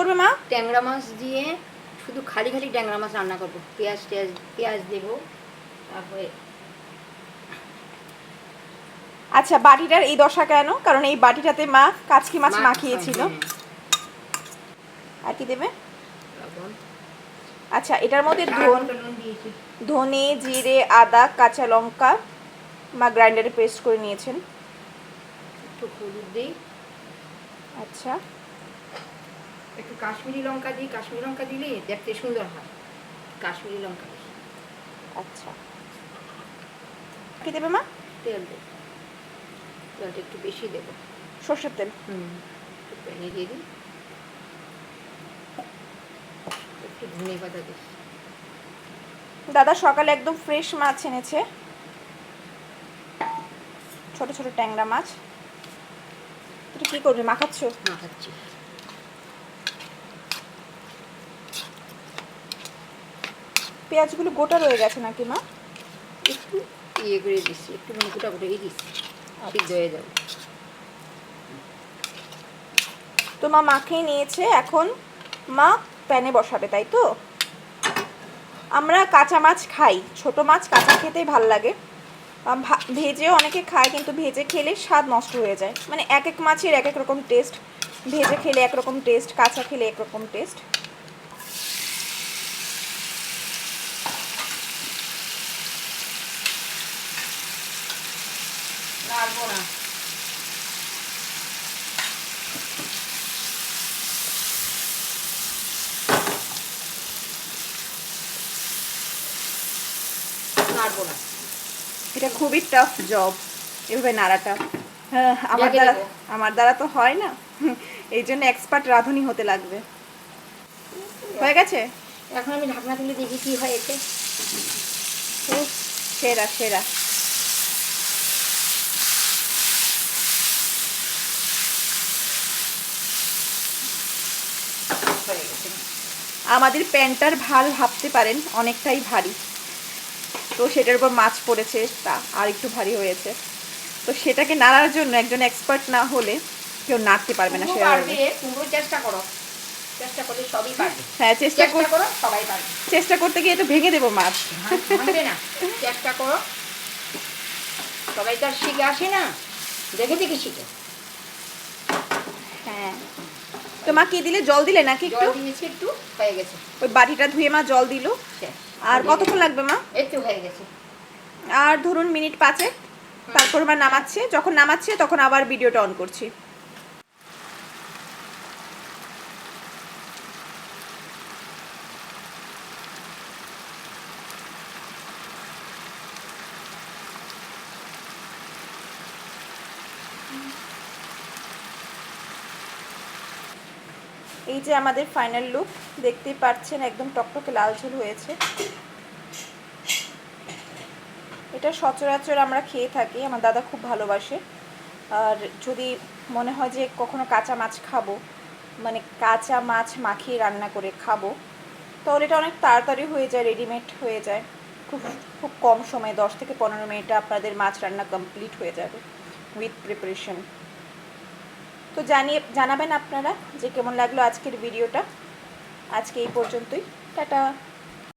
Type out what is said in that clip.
করবে মা? ট্যাংরা মাছ দিয়ে শুধু খালি খালি ট্যাংরা মাছ রান্না করবো। পেঁয়াজ দেবো, তারপরে আচ্ছা, বাটিটার এই দশা কেন? কারণ এই বাটিটাতে মা কাচকি মাছ মাখিয়েছিল। আর কি দেবে? আচ্ছা, এটার মধ্যে ধনে, জিরে, আদা, কাঁচা লঙ্কা মা গ্রাইন্ডারে পেস্ট করে নিয়েছেন। একটু হলুদ দিই। আচ্ছা, একটু কাশ্মীরি লঙ্কা দিই। কাশ্মীরি লঙ্কা দিলে দেখতে সুন্দর হয়। কাশ্মীরি লঙ্কা দিই। আচ্ছা, কি দেবে মা? তেল দেব। তেলটা একটু বেশি দেবো। সরষের তেল? একটু প্যানে দিয়ে দিই। একটু ধনে পাতা দিই। দাদা সকালে একদম ফ্রেশ মাছ এনেছে, ছোট ছোট ট্যাংরা মাছ। তুই কি করবি? মাখাচ্ছ? মাখাচ্ছি। পেঁয়াজগুলো গোটা রয়ে গেছে নাকি মা? একটু ইয়ে করে দিচ্ছি, একটু গোটা গোটা দিচ্ছি, সিদ্ধ হয়ে যাবে। তো মা মাখিয়ে নিয়েছে, এখন মা প্যানে বসাবে, তাই তো? আমরা কাঁচা মাছ খাই, ছোট মাছ কাঁচা খেতেই ভাল লাগে। ভেজেও অনেকে খায়, কিন্তু ভেজে খেলে স্বাদ নষ্ট হয়ে যায়। মানে এক এক মাছের এক এক রকম টেস্ট, ভেজে খেলে একরকম টেস্ট, কাঁচা খেলে একরকম টেস্ট। নাড়বো না। নাড়বো না। এটা খুবই টাফ জব, এভাবে নাড়াটা। হ্যাঁ, আমার দ্বারা তো হয় না, এই জন্য এক্সপার্ট রাঁধুনি হতে লাগবে। হয়ে গেছে? এখন আমি ঢাকনা তুলে দেখি কি হয়েছে। সেরা সেরা। আমাদের প্যানটার ভাল ভাবতে পারেন অনেকটাই ভারী, তো সেটার উপর মাছ পড়েছে, তা আর একটু ভারী হয়েছে। তো সেটাকে নাড়ার জন্য একজন এক্সপার্ট না হলে কেউ নাড়তে পারবে না। তুমি চেষ্টা করো, চেষ্টা করলে সবই পারবে। হ্যাঁ, চেষ্টা করো, সবাই পারবে। চেষ্টা করতে গিয়ে তো ভেঙে দেবো মাছ। ভাঙবে না, চেষ্টা করো। সবাই তো আর শিখে আসে না, দেখে দেখে শিখে। হ্যাঁ, তো মা কি দিলে? জল দিলে নাকি? জল দিয়েছি, একটু হয়ে গেছে। ওই বাটিটা ধুয়ে মা জল দিল। আর কতক্ষণ লাগবে মা? একটু হয়ে গেছে। আর ধরুন মিনিট 5। তারপর মা নামাচ্ছে, যখন নামাচ্ছে তখন আবার ভিডিওটা অন করছি। এই যে আমাদের ফাইনাল লুক, দেখতেই পাচ্ছেন একদম টকটকে লাল ঝোল হয়েছে। এটা সচরাচর আমরা খেয়ে থাকি, আমার দাদা খুব ভালোবাসে। আর যদি মনে হয় যে কখনো কাঁচা মাছ খাবো, মানে কাঁচা মাছ মাখিয়ে রান্না করে খাবো, তাহলে এটা অনেক তাড়াতাড়ি হয়ে যায়, রেডিমেড হয়ে যায়। খুব খুব কম সময়ে 10 থেকে 15 মিনিটে আপনাদের মাছ রান্না কমপ্লিট হয়ে যাবে উইথ প্রিপারেশন। তো জানাবেন আপনারা যে কেমন লাগলো আজকের ভিডিওটা। আজকে এই পর্যন্তই, টাটা।